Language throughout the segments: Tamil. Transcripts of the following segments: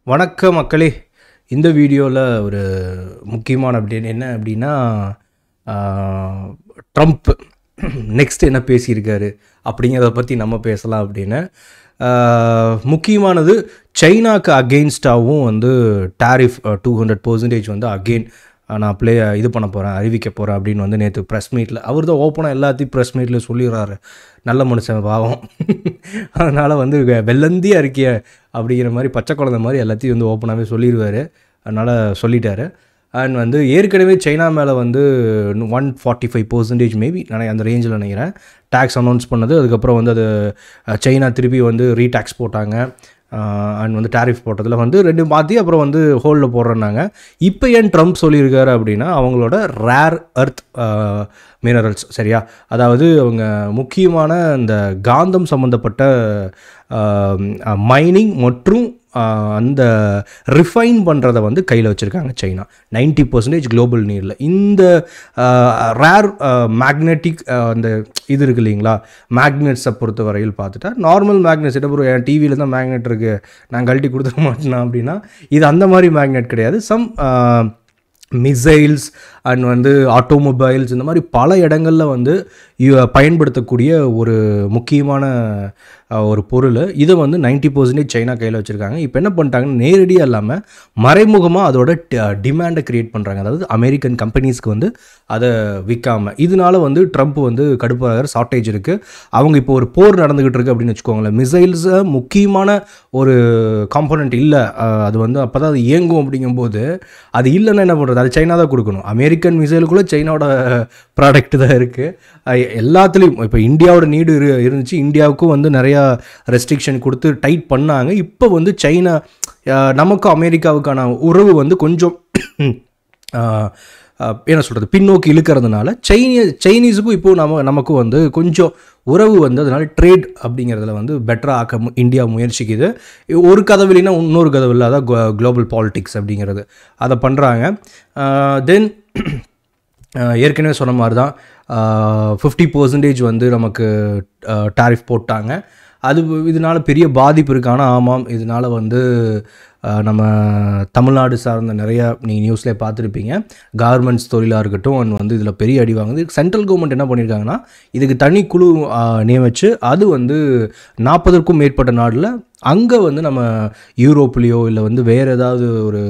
வணக்கம் மக்களே. இந்த வீடியோவில் ஒரு முக்கியமான அப்டேட் என்ன அப்படின்னா, ட்ரம்ப் நெக்ஸ்ட் என்ன பேசியிருக்காரு அப்படிங்கிறத பற்றி நம்ம பேசலாம் அப்படின்னு. முக்கியமானது சைனாக்கு அகெயின்ஸ்டாகவும் வந்து டேரிஃப் 200% வந்து அகெயின் நான் இது பண்ண போகிறேன், அறிவிக்க போகிறேன் அப்படின்னு வந்து நேற்று ப்ரெஸ் மீட்டில் அவர் தான் ஓப்பனாக எல்லாத்தையும் ப்ரெஸ் மீட்டில் சொல்லிடுறாரு. நல்ல மனுஷன் பாவம். அதனால் வந்து வெள்ளந்தியா இருக்கிய அப்படிங்கிற மாதிரி பச்சை குழந்தை மாதிரி எல்லாத்தையும் வந்து ஓப்பனாகவே சொல்லிடுவார். அதனால் சொல்லிட்டாரு. அண்ட் வந்து ஏற்கனவே சைனா மேலே வந்து 145% மேபி நான் அந்த ரேஞ்சில் நினைக்கிறேன் டேக்ஸ் அனௌன்ஸ் பண்ணது. அதுக்கப்புறம் வந்து அது சைனா திருப்பி வந்து ரீடாக்ஸ் போட்டாங்க. அண்ட் வந்து டேரிஃப் போட்டதில் வந்து ரெண்டு மாற்றி அப்புறம் வந்து ஹோல்டில் போடுறேன்னாங்க. இப்போ ஏன் ட்ரம்ப் சொல்லியிருக்காரு அப்படின்னா, அவங்களோட ரேர் எர்த் மினரல்ஸ், சரியா, அதாவது அவங்க முக்கியமான இந்த காந்தம் சம்மந்தப்பட்ட மைனிங் மற்றும் அந்த ரிஃபைன் பண்ணுறதை வந்து கையில் வச்சுருக்காங்க சைனா. 90% குளோபல் நீரில் இந்த ரேர் மேக்னெட்டிக் அந்த இது இருக்குது இல்லைங்களா, மேக்னெட்ஸை பொறுத்த வரையில் பார்த்துட்டா நார்மல் மேக்னெட்ஸ் அப்புறம் என் டிவியில் தான் மேக்னெட் இருக்குது நான் கழட்டி கொடுத்துட மாட்டேனா அப்படின்னா, இது அந்த மாதிரி மேக்னெட் கிடையாது. சம் மிசைல்ஸ் அண்ட் வந்து ஆட்டோமொபைல்ஸ் இந்த மாதிரி பல இடங்களில் வந்து பயன்படுத்தக்கூடிய ஒரு முக்கியமான ஒரு பொருள். இதை வந்து 90% சைனா கையில் வச்சுருக்காங்க. இப்போ என்ன பண்ணிட்டாங்கன்னு நேரடியாக இல்லாமல் மறைமுகமாக அதோட டிமாண்டை க்ரியேட் பண்ணுறாங்க. அதாவது அமெரிக்கன் கம்பெனிஸ்க்கு வந்து அதை விற்காமல். இதனால வந்து ட்ரம்ப் வந்து கடுப்பாகிற ஷார்ட்டேஜ் இருக்குது. அவங்க இப்போ ஒரு போர் நடந்துக்கிட்டு இருக்குது அப்படின்னு வச்சுக்கோங்களேன். மிசைல்ஸை முக்கியமான ஒரு காம்போனன்ட் இல்லை, அது வந்து அப்போ தான் அது இயங்கும். அப்படிங்கும்போது அது இல்லைன்னா என்ன பண்ணுறது, அது சைனா தான் கொடுக்கணும். அமெரிக்கன் மிசைலுக்குள்ளே சைனாவோட ப்ராடக்ட் தான் இருக்குது எல்லாத்துலேயும். இப்போ இந்தியாவோட நீடு இருந்துச்சு, இந்தியாவுக்கும் வந்து நிறையா ரெஸ்ட்ரிக்ஷன் கொடுத்து டைட் பண்ணாங்க. இப்போ வந்து சைனா நமக்கும் அமெரிக்காவுக்கான உறவு வந்து கொஞ்சம் என்ன சொல்கிறது பின்னோக்கி இழுக்கிறதுனால சைனீஸுக்கும் இப்போது நமக்கும் வந்து கொஞ்சம் உறவு வந்து அதனால் ட்ரேட் அப்படிங்கிறதுல வந்து பெட்டராக ஆக்க இந்தியா முயற்சிக்குது. ஒரு கதவு இல்லைன்னா இன்னொரு கதவு இல்லை, அதான் குளோபல் பாலிட்டிக்ஸ் அப்படிங்கிறது அதை பண்ணுறாங்க. தென் ஏற்கனவே சொன்ன மாதிரி தான் 50% வந்து நமக்கு டாரிஃப் போட்டாங்க. அது இதனால் பெரிய பாதிப்பு இருக்குது. ஆனால் ஆமாம், இதனால் வந்து நம்ம தமிழ்நாடு சார்ந்த நிறையா நீங்கள் நியூஸ்லேயே பார்த்துருப்பீங்க, கார்மெண்ட்ஸ் தொழிலாக இருக்கட்டும் அண்ட் வந்து இதில் பெரிய அடி வாங்குது. சென்ட்ரல் கவர்மெண்ட் என்ன பண்ணியிருக்காங்கன்னா, இதுக்கு தனி குழு நியமித்து அது வந்து 40க்கும் மேற்பட்ட நாடில் அங்கே வந்து நம்ம யூரோப்லேயோ இல்லை வந்து வேறு ஏதாவது ஒரு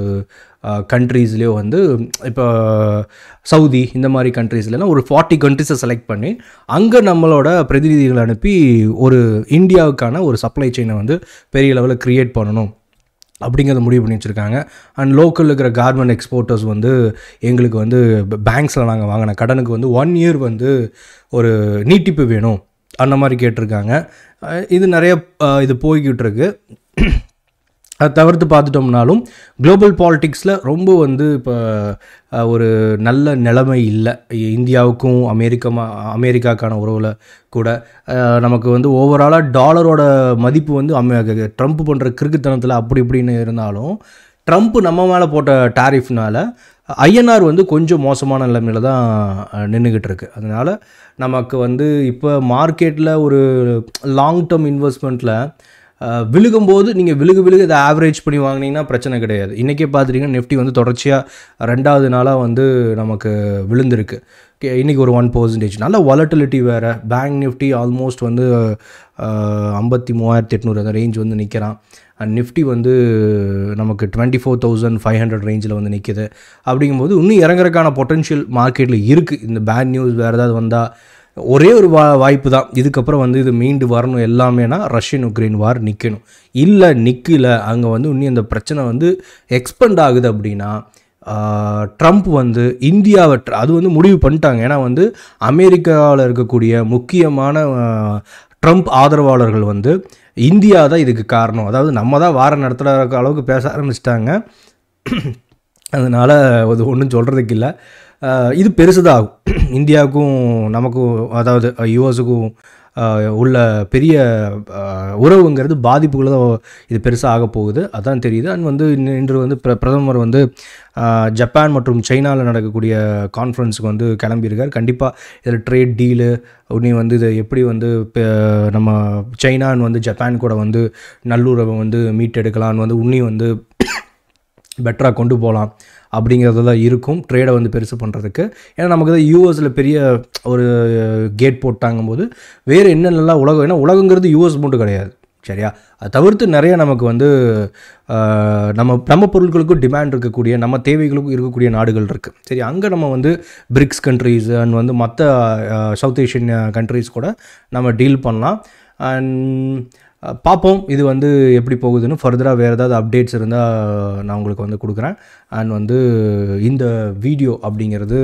கண்ட்ரீஸ்லேயோ வந்து இப்போ சவுதி இந்த மாதிரி கண்ட்ரீஸ்லாம் ஒரு 40 கண்ட்ரீஸை செலக்ட் பண்ணி அங்கே நம்மளோட பிரதிநிதிகளை அனுப்பி ஒரு இந்தியாவுக்கான ஒரு சப்ளை செயினை வந்து பெரிய லெவலில் க்ரியேட் பண்ணணும் அப்படிங்கிறத முடிவு பண்ணி வச்சுருக்காங்க. அண்ட் லோக்கலில் இருக்கிற கார்மெண்ட் எக்ஸ்போர்ட்டர்ஸ் வந்து எங்களுக்கு வந்து பேங்க்ஸில் நாங்கள் வாங்கின கடனுக்கு வந்து 1 இயர் வந்து ஒரு நீட்டிப்பு வேணும் அந்த மாதிரி கேட்டிருக்காங்க. இது நிறைய இது போய்கிட்டு இருக்கு. அதை தவிர்த்து பார்த்துட்டோம்னாலும் குளோபல் பாலிட்டிக்ஸில் ரொம்ப வந்து இப்போ ஒரு நல்ல நிலைமை இல்லை. இந்தியாவுக்கும் அமெரிக்காவுக்கான உறவில் கூட நமக்கு வந்து ஓவராலாக டாலரோட மதிப்பு வந்து ட்ரம்ப் பண்ணுற கிறுக்குத்தனத்தில் அப்படி இப்படின்னு இருந்தாலும், ட்ரம்ப் நம்ம மேலே போட்ட டாரிஃப்னால் ஐஎன்ஆர் வந்து கொஞ்சம் மோசமான நிலைமையில் தான் நின்றுக்கிட்டு இருக்குது. அதனால் நமக்கு வந்து இப்போ மார்க்கெட்டில் ஒரு லாங் டேர்ம் இன்வெஸ்ட்மெண்ட்டில் விழுகும்போது நீங்கள் விழுக இதை ஆவரேஜ் பண்ணி வாங்கினீங்கன்னா பிரச்சனை கிடையாது. இன்றைக்கே பார்த்துட்டிங்கன்னா நிஃப்டி வந்து தொடர்ச்சியாக 2வது நாளாக வந்து நமக்கு விழுந்திருக்கு. இன்றைக்கி ஒரு 1% நல்ல வாலட்டிலிட்டி வேறு. பேங்க் நிஃப்டி ஆல்மோஸ்ட் வந்து 53,800 அந்த ரேஞ்ச் வந்து நிற்கிறான். அண்ட் நிஃப்டி வந்து நமக்கு 24,500 ரேஞ்சில் வந்து நிற்கிது. அப்படிங்கும்போது இன்னும் இறங்குறதுக்கான பொட்டென்ஷியல் மார்க்கெட்டில் இருக்குது. இந்த பேட் நியூஸ் வேறு ஏதாவது வந்தால் ஒரே ஒரு வாய்ப்பு தான், இதுக்கப்புறம் வந்து இது மீண்டு வரணும் எல்லாமேனா ரஷ்யன் உக்ரைன் வார் நிற்கணும். இல்லை நிற்கல, அங்கே வந்து இன்னும் இந்த பிரச்சனை வந்து எக்ஸ்பெண்ட் ஆகுது அப்படின்னா ட்ரம்ப் வந்து இந்தியாவை அது வந்து முடிவு பண்ணிட்டாங்க. ஏன்னா வந்து அமெரிக்காவில் இருக்கக்கூடிய முக்கியமான ட்ரம்ப் ஆதரவாளர்கள் வந்து இந்தியா தான் இதுக்கு காரணம், அதாவது நம்ம தான் வாரம் நடத்துகிற அளவுக்கு பேச ஆரம்பிச்சிட்டாங்க. அதனால் அது ஒன்றும் சொல்கிறதுக்கு இல்லை. இது பெருசுதாகும் இந்தியாவுக்கும் நமக்கும், அதாவது யூஎஸுக்கும் உள்ள பெரிய உறவுங்கிறது பாதிப்புகளை தான் இது பெருசாக ஆக போகுது, அதான் தெரியுது. அண்ட் வந்து இன்று வந்து பிரதமர் வந்து ஜப்பான் மற்றும் சைனாவில் நடக்கக்கூடிய கான்ஃபரன்ஸுக்கு வந்து கிளம்பியிருக்கார். கண்டிப்பாக இதில் ட்ரேட் டீலு உடனே வந்து இதை எப்படி வந்து நம்ம சைனான்னு வந்து ஜப்பான் கூட வந்து நல்லுறவை வந்து மீட்டெடுக்கலான்னு வந்து உன்னி வந்து பெட்டராக கொண்டு போகலாம் அப்படிங்கிறதெல்லாம் இருக்கும் ட்ரேடை வந்து பெருசு பண்ணுறதுக்கு. ஏன்னா நமக்கு தான் யூஎஸில் பெரிய ஒரு கேட் போட்டாங்கும்போது வேறு என்னென்னலாம் உலகம், ஏன்னா உலகங்கிறது யூஎஸ் மட்டும் கிடையாது சரியா, அதை தவிர்த்து நிறைய நமக்கு வந்து நம்ம பொருட்களுக்கும் டிமாண்ட் இருக்கக்கூடிய நம்ம தேவைகளுக்கும் இருக்கக்கூடிய நாடுகள் இருக்குது சரி. அங்கே நம்ம வந்து பிரிக்ஸ் கண்ட்ரீஸ் அண்ட் வந்து மற்ற சவுத் ஏஷியன் கண்ட்ரீஸ் கூட நம்ம டீல் பண்ணலாம். அண்ட் பார்ப்போம் இது வந்து எப்படி போகுதுன்னு. ஃபர்தராக வேறு ஏதாவது அப்டேட்ஸ் இருந்தால் நான் உங்களுக்கு வந்து கொடுக்குறேன். அண்ட் வந்து இந்த வீடியோ அப்படிங்கிறது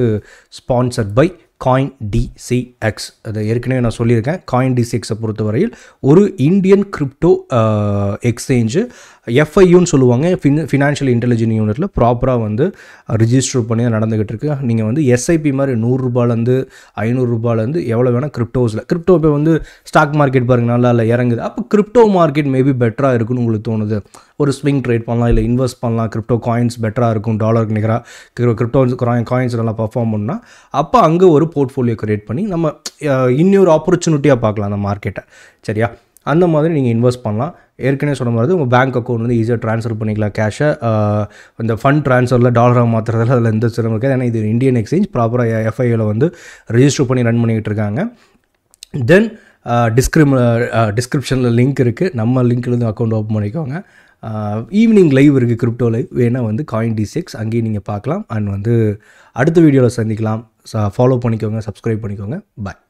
ஸ்பான்சர்ட் பை CoinDCX. அதை ஏற்கனவே நான் சொல்லியிருக்கேன். CoinDCXை பொறுத்தவரையில் ஒரு இந்தியன் கிரிப்டோ எக்ஸ்சேஞ்சு, FIUன்னு சொல்லுவாங்க, ஃபினான்ஷியல் இன்டெலிஜென்ஸ் யூனிட்டில் ப்ராப்பராக வந்து ரிஜிஸ்டர் பண்ணி நடந்துக்கிட்டு இருக்கு. நீங்கள் வந்து SIP மாதிரி 100 ரூபாயிலேருந்து 500 ரூபாயிலேருந்து எவ்வளோ வேணால் கிரிப்டோ இப்போ வந்து ஸ்டாக் மார்க்கெட் பாருங்க நல்லா இல்லை இறங்குது, அப்போ கிரிப்டோ மார்க்கெட் மேபி பெட்டராக இருக்குன்னு உங்களுக்கு தோணுது. ஒரு ஸ்விங் ட்ரேட் பண்ணலாம், இல்லை இன்வெஸ்ட் பண்ணலாம், கிரிப்டோ காயின்ஸ் பெட்டராக இருக்கும், டாலருக்கு நிகராக கிரிப்டோ காயின்ஸ் நல்லா பர்ஃபார்ம் பண்ணால் அப்போ அங்கே ஒரு போர்ட்ஃபோலியோ க்ரியேட் பண்ணி நம்ம இன்னொரு ஆப்பர்ச்சுனிட்டியாக பார்க்கலாம் அந்த மார்க்கெட்டை சரியா. அந்த மாதிரி நீங்கள் இன்வெஸ்ட் பண்ணலாம். ஏற்கனவே சொன்ன மாதிரி உங்கள் பேங்க் அக்கௌண்ட் வந்து ஈஸியாக ட்ரான்ஸ்ஃபர் பண்ணிக்கலாம் கேஷை. இந்த ஃபண்ட் ட்ரான்ஸ்ஃபரில் டாலராக மாற்றுறதுல அதில் எந்த சிரமம் இருக்காது. ஏன்னா இது இந்தியன் எக்ஸ்சேஞ்ச் ப்ராப்பராக FIUவில் வந்து ரெஜிஸ்டர் பண்ணி ரன் பண்ணிக்கிட்டு இருக்காங்க. தென் டிஸ்கிரிப்ஷனில் லிங்க் இருக்குது, நம்ம லிங்க்லேருந்து அக்கௌண்ட் ஓப்பன் பண்ணிக்கோங்க. ஈவினிங் லைவ் இருக்குது, கிரிப்டோ லைவ் வேணால் வந்து CoinDCX அங்கேயும் நீங்கள் பார்க்கலாம். அண்ட் வந்து அடுத்த வீடியோவில் சந்திக்கலாம். ஃபாலோ பண்ணிக்கோங்க, சப்ஸ்கிரைப் பண்ணிக்கோங்க. பாய்.